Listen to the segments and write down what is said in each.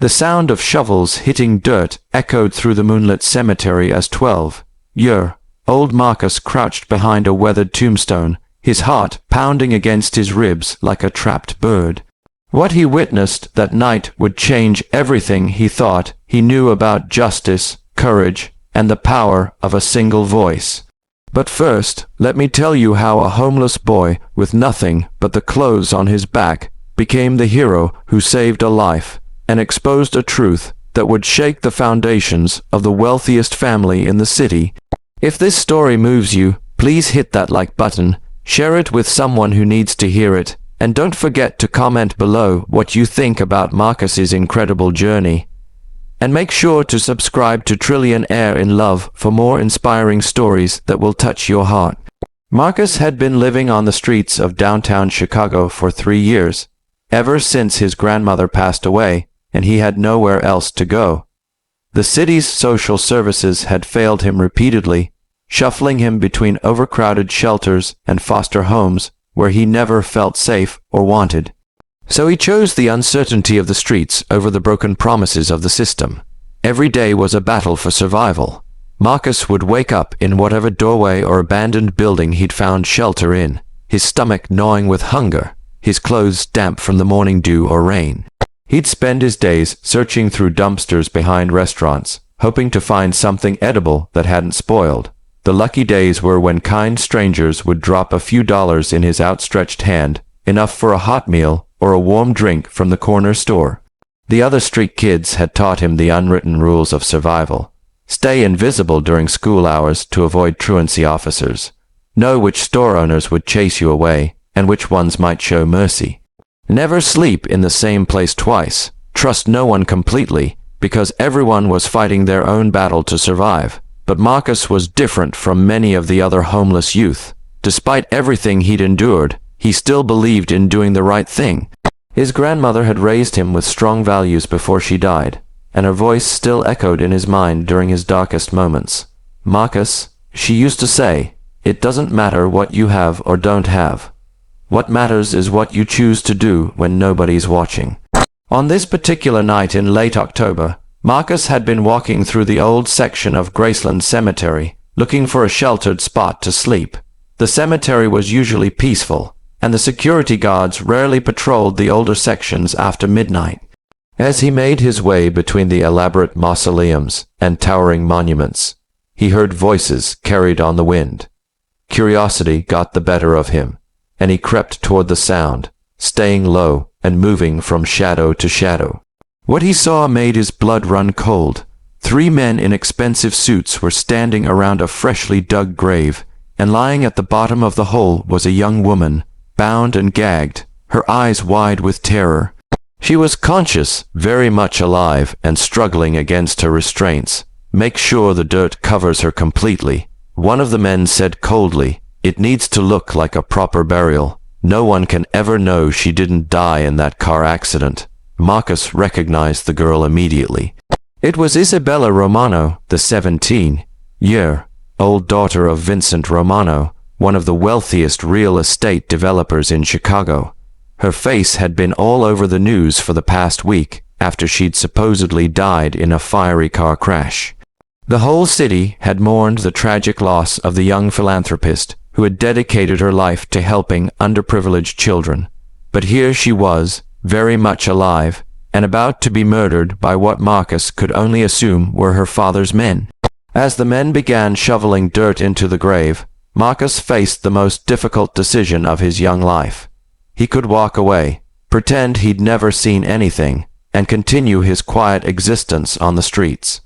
The sound of shovels hitting dirt echoed through the moonlit cemetery as 12-year-old Marcus crouched behind a weathered tombstone, his heart pounding against his ribs like a trapped bird. What he witnessed that night would change everything he thought he knew about justice, courage, and the power of a single voice. But first, let me tell you how a homeless boy with nothing but the clothes on his back became the hero who saved a life and exposed a truth that would shake the foundations of the wealthiest family in the city. If this story moves you, please hit that like button, share it with someone who needs to hear it, and don't forget to comment below what you think about Marcus's incredible journey. And make sure to subscribe to Millionaire in Love for more inspiring stories that will touch your heart. Marcus had been living on the streets of downtown Chicago for 3 years, ever since his grandmother passed away, and he had nowhere else to go. The city's social services had failed him repeatedly, shuffling him between overcrowded shelters and foster homes where he never felt safe or wanted. So he chose the uncertainty of the streets over the broken promises of the system. Every day was a battle for survival. Marcus would wake up in whatever doorway or abandoned building he'd found shelter in, his stomach gnawing with hunger, his clothes damp from the morning dew or rain. He'd spend his days searching through dumpsters behind restaurants, hoping to find something edible that hadn't spoiled. The lucky days were when kind strangers would drop a few dollars in his outstretched hand, enough for a hot meal or a warm drink from the corner store. The other street kids had taught him the unwritten rules of survival. Stay invisible during school hours to avoid truancy officers. Know which store owners would chase you away and which ones might show mercy. Never sleep in the same place twice. Trust no one completely, because everyone was fighting their own battle to survive. But Marcus was different from many of the other homeless youth. Despite everything he'd endured, he still believed in doing the right thing. His grandmother had raised him with strong values before she died, and her voice still echoed in his mind during his darkest moments. "Marcus," she used to say, "it doesn't matter what you have or don't have. What matters is what you choose to do when nobody's watching." On this particular night in late October, Marcus had been walking through the old section of Graceland Cemetery, looking for a sheltered spot to sleep. The cemetery was usually peaceful, and the security guards rarely patrolled the older sections after midnight. As he made his way between the elaborate mausoleums and towering monuments, he heard voices carried on the wind. Curiosity got the better of him, and he crept toward the sound, staying low and moving from shadow to shadow. What he saw made his blood run cold. 3 men in expensive suits were standing around a freshly dug grave, and lying at the bottom of the hole was a young woman, bound and gagged, her eyes wide with terror. She was conscious, very much alive, and struggling against her restraints. "Make sure the dirt covers her completely," one of the men said coldly. "It needs to look like a proper burial. No one can ever know she didn't die in that car accident." Marcus recognized the girl immediately. It was Isabella Romano, the 17-year-old daughter of Vincent Romano, one of the wealthiest real estate developers in Chicago. Her face had been all over the news for the past week after she'd supposedly died in a fiery car crash. The whole city had mourned the tragic loss of the young philanthropist who had dedicated her life to helping underprivileged children. But here she was, very much alive, and about to be murdered by what Marcus could only assume were her father's men. As the men began shoveling dirt into the grave, Marcus faced the most difficult decision of his young life. He could walk away, pretend he'd never seen anything, and continue his quiet existence on the streets.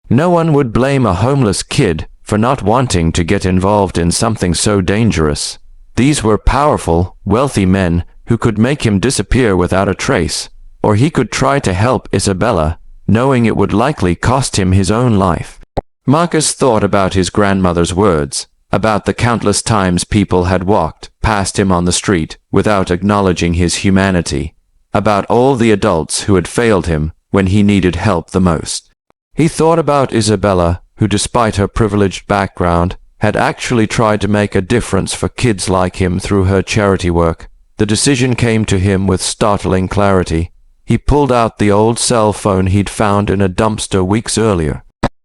No one would blame a homeless kid for not wanting to get involved in something so dangerous. These were powerful, wealthy men who could make him disappear without a trace, or he could try to help Isabella, knowing it would likely cost him his own life. Marcus thought about his grandmother's words, about the countless times people had walked past him on the street without acknowledging his humanity, about all the adults who had failed him when he needed help the most. He thought about Isabella, who despite her privileged background, had actually tried to make a difference for kids like him through her charity work. The decision came to him with startling clarity. He pulled out the old cell phone he'd found in a dumpster weeks earlier.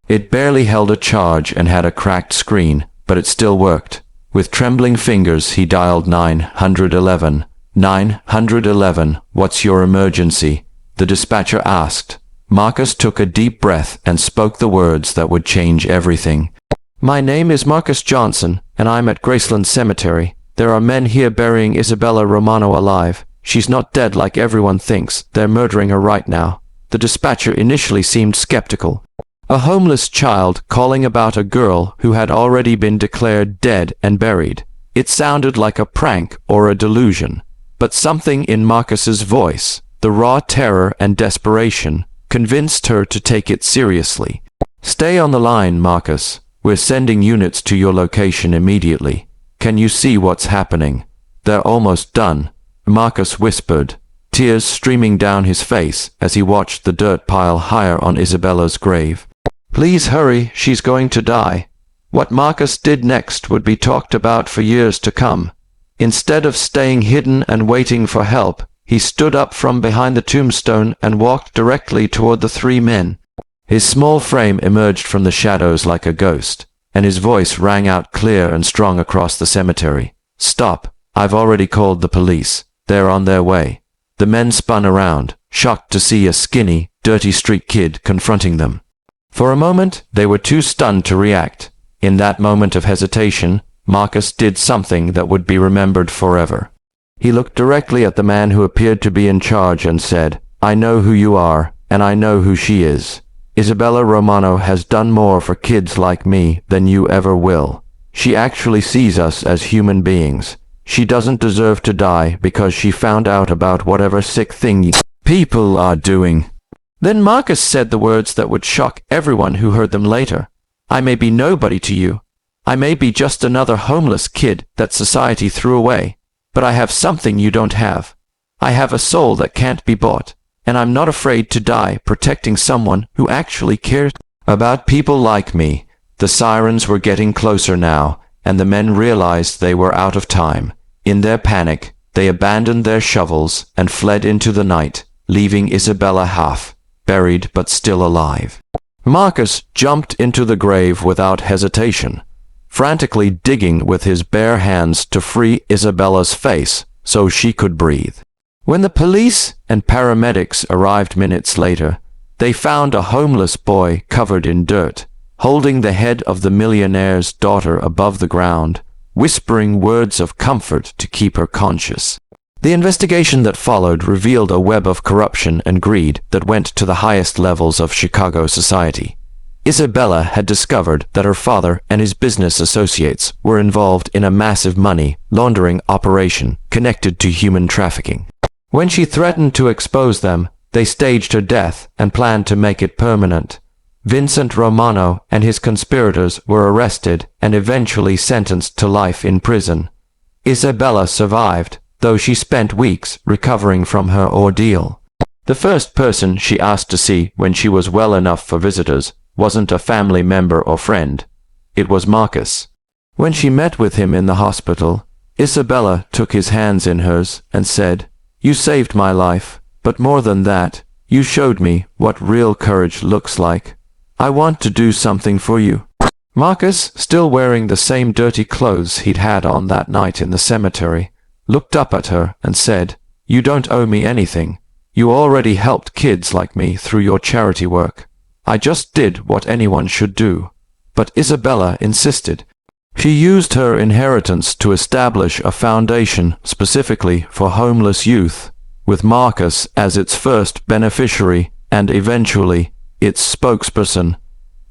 It barely held a charge and had a cracked screen, but it still worked. With trembling fingers, he dialed 911. 911, what's your emergency? The dispatcher asked. Marcus took a deep breath and spoke the words that would change everything. My name is Marcus Johnson, and I'm at Graceland Cemetery. There are men here burying Isabella Romano alive. She's not dead like everyone thinks. They're murdering her right now. The dispatcher initially seemed skeptical. A homeless child calling about a girl who had already been declared dead and buried. It sounded like a prank or a delusion. But something in Marcus's voice, the raw terror and desperation, convinced her to take it seriously. Stay on the line, Marcus. We're sending units to your location immediately. Can you see what's happening? They're almost done, Marcus whispered, tears streaming down his face as he watched the dirt pile higher on Isabella's grave. Please hurry, she's going to die. What Marcus did next would be talked about for years to come. Instead of staying hidden and waiting for help, he stood up from behind the tombstone and walked directly toward the three men. His small frame emerged from the shadows like a ghost, and his voice rang out clear and strong across the cemetery. Stop, I've already called the police. They're on their way. The men spun around, shocked to see a skinny, dirty street kid confronting them. For a moment, they were too stunned to react. In that moment of hesitation, Marcus did something that would be remembered forever. He looked directly at the man who appeared to be in charge and said, I know who you are, and I know who she is. Isabella Romano has done more for kids like me than you ever will. She actually sees us as human beings. She doesn't deserve to die because she found out about whatever sick thing people are doing. Then Marcus said the words that would shock everyone who heard them later. I may be nobody to you. I may be just another homeless kid that society threw away. But I have something you don't have. I have a soul that can't be bought, and I'm not afraid to die protecting someone who actually cares about people like me. The sirens were getting closer now, and the men realized they were out of time. In their panic, they abandoned their shovels and fled into the night, leaving Isabella half buried but still alive. Marcus jumped into the grave without hesitation, frantically digging with his bare hands to free Isabella's face so she could breathe. When the police and paramedics arrived minutes later, they found a homeless boy covered in dirt, holding the head of the millionaire's daughter above the ground, whispering words of comfort to keep her conscious. The investigation that followed revealed a web of corruption and greed that went to the highest levels of Chicago society. Isabella had discovered that her father and his business associates were involved in a massive money laundering operation connected to human trafficking. When she threatened to expose them, they staged her death and planned to make it permanent. Vincent Romano and his conspirators were arrested and eventually sentenced to life in prison. Isabella survived, though she spent weeks recovering from her ordeal. The first person she asked to see when she was well enough for visitors wasn't a family member or friend. It was Marcus. When she met with him in the hospital, Isabella took his hands in hers and said, You saved my life, but more than that, you showed me what real courage looks like. I want to do something for you. Marcus, still wearing the same dirty clothes he'd had on that night in the cemetery, looked up at her and said, You don't owe me anything. You already helped kids like me through your charity work. I just did what anyone should do. But Isabella insisted. She used her inheritance to establish a foundation specifically for homeless youth, with Marcus as its first beneficiary and eventually its spokesperson.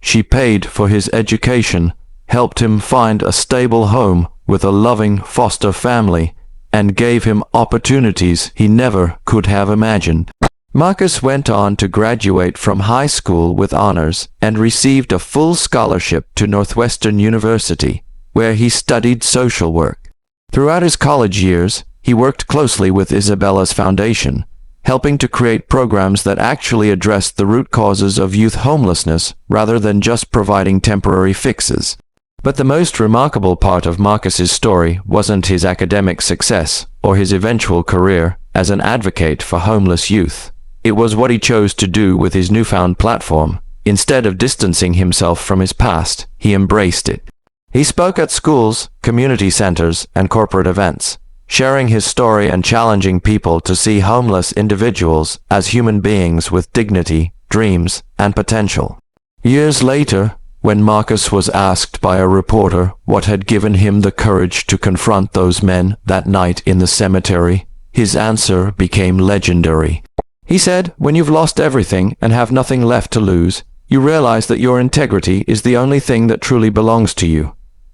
She paid for his education, helped him find a stable home with a loving foster family, and gave him opportunities he never could have imagined. Marcus went on to graduate from high school with honors and received a full scholarship to Northwestern University, where he studied social work. Throughout his college years, he worked closely with Isabella's foundation, helping to create programs that actually addressed the root causes of youth homelessness rather than just providing temporary fixes. But the most remarkable part of Marcus's story wasn't his academic success or his eventual career as an advocate for homeless youth. It was what he chose to do with his newfound platform. Instead of distancing himself from his past, he embraced it. He spoke at schools, community centers, and corporate events, sharing his story and challenging people to see homeless individuals as human beings with dignity, dreams, and potential. Years later, when Marcus was asked by a reporter what had given him the courage to confront those men that night in the cemetery, his answer became legendary. He said, "When you've lost everything and have nothing left to lose, you realize that your integrity is the only thing that truly belongs to you.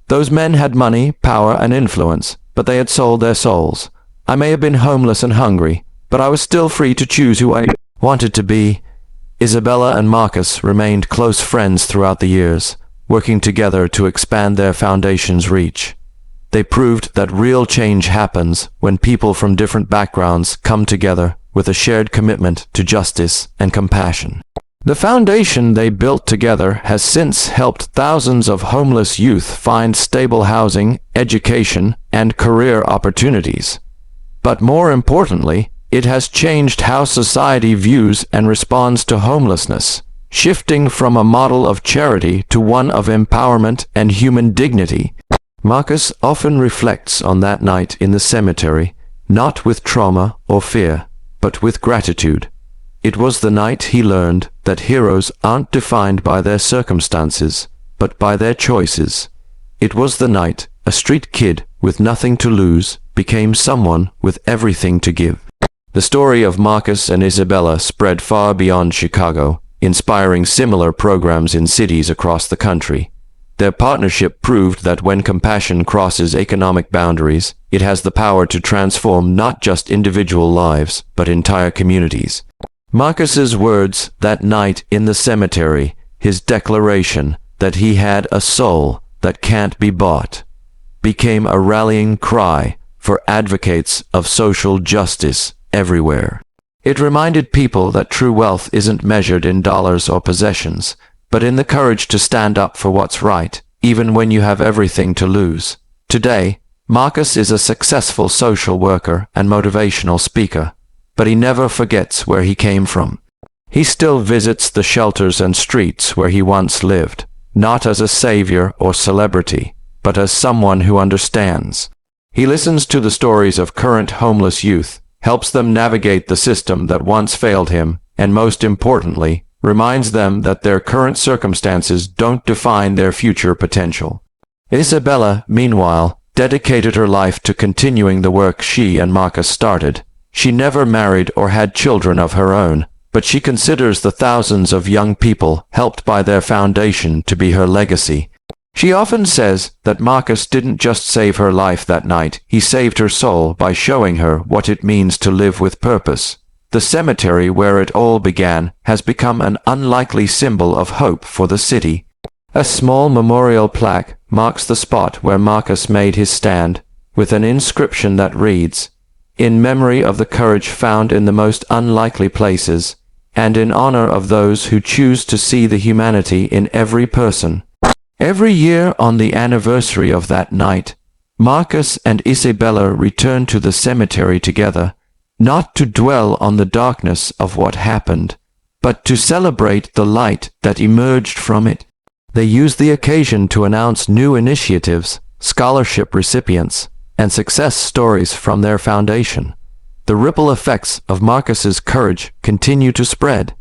Those men had money, power, and influence, but they had sold their souls. I may have been homeless and hungry, but I was still free to choose who I wanted to be." Isabella and Marcus remained close friends throughout the years, working together to expand their foundation's reach. They proved that real change happens when people from different backgrounds come together with a shared commitment to justice and compassion. The foundation they built together has since helped thousands of homeless youth find stable housing, education, and career opportunities. But more importantly, it has changed how society views and responds to homelessness, shifting from a model of charity to one of empowerment and human dignity. Marcus often reflects on that night in the cemetery, not with trauma or fear, but with gratitude. It was the night he learned that heroes aren't defined by their circumstances, but by their choices. It was the night a street kid with nothing to lose became someone with everything to give. The story of Marcus and Isabella spread far beyond Chicago, inspiring similar programs in cities across the country. Their partnership proved that when compassion crosses economic boundaries, it has the power to transform not just individual lives, but entire communities. Marcus's words that night in the cemetery, his declaration that he had a soul that can't be bought, became a rallying cry for advocates of social justice everywhere. It reminded people that true wealth isn't measured in dollars or possessions, but in the courage to stand up for what's right, even when you have everything to lose. Today, Marcus is a successful social worker and motivational speaker, but he never forgets where he came from. He still visits the shelters and streets where he once lived, not as a savior or celebrity, but as someone who understands. He listens to the stories of current homeless youth, helps them navigate the system that once failed him, and most importantly, reminds them that their current circumstances don't define their future potential. Isabella, meanwhile, dedicated her life to continuing the work she and Marcus started. She never married or had children of her own, but she considers the thousands of young people helped by their foundation to be her legacy. She often says that Marcus didn't just save her life that night, he saved her soul by showing her what it means to live with purpose. The cemetery where it all began has become an unlikely symbol of hope for the city. A small memorial plaque marks the spot where Marcus made his stand, with an inscription that reads, "In memory of the courage found in the most unlikely places, and in honor of those who choose to see the humanity in every person." Every year on the anniversary of that night, Marcus and Isabella return to the cemetery together, not to dwell on the darkness of what happened, but to celebrate the light that emerged from it. They use the occasion to announce new initiatives, scholarship recipients, and success stories from their foundation. The ripple effects of Marcus's courage continue to spread.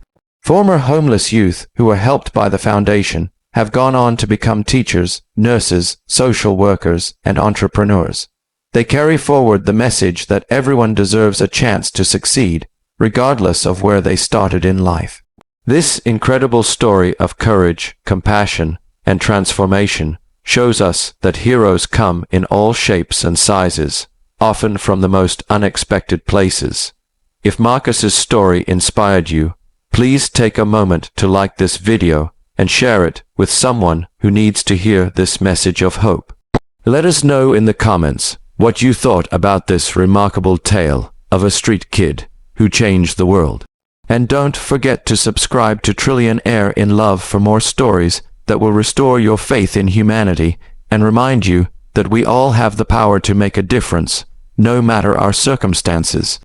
Former homeless youth who were helped by the foundation have gone on to become teachers, nurses, social workers, and entrepreneurs. They carry forward the message that everyone deserves a chance to succeed, regardless of where they started in life. This incredible story of courage, compassion, and transformation shows us that heroes come in all shapes and sizes, often from the most unexpected places. If Marcus's story inspired you, please take a moment to like this video and share it with someone who needs to hear this message of hope. Let us know in the comments what you thought about this remarkable tale of a street kid who changed the world. And don't forget to subscribe to Millionaire in Love for more stories that will restore your faith in humanity and remind you that we all have the power to make a difference, no matter our circumstances.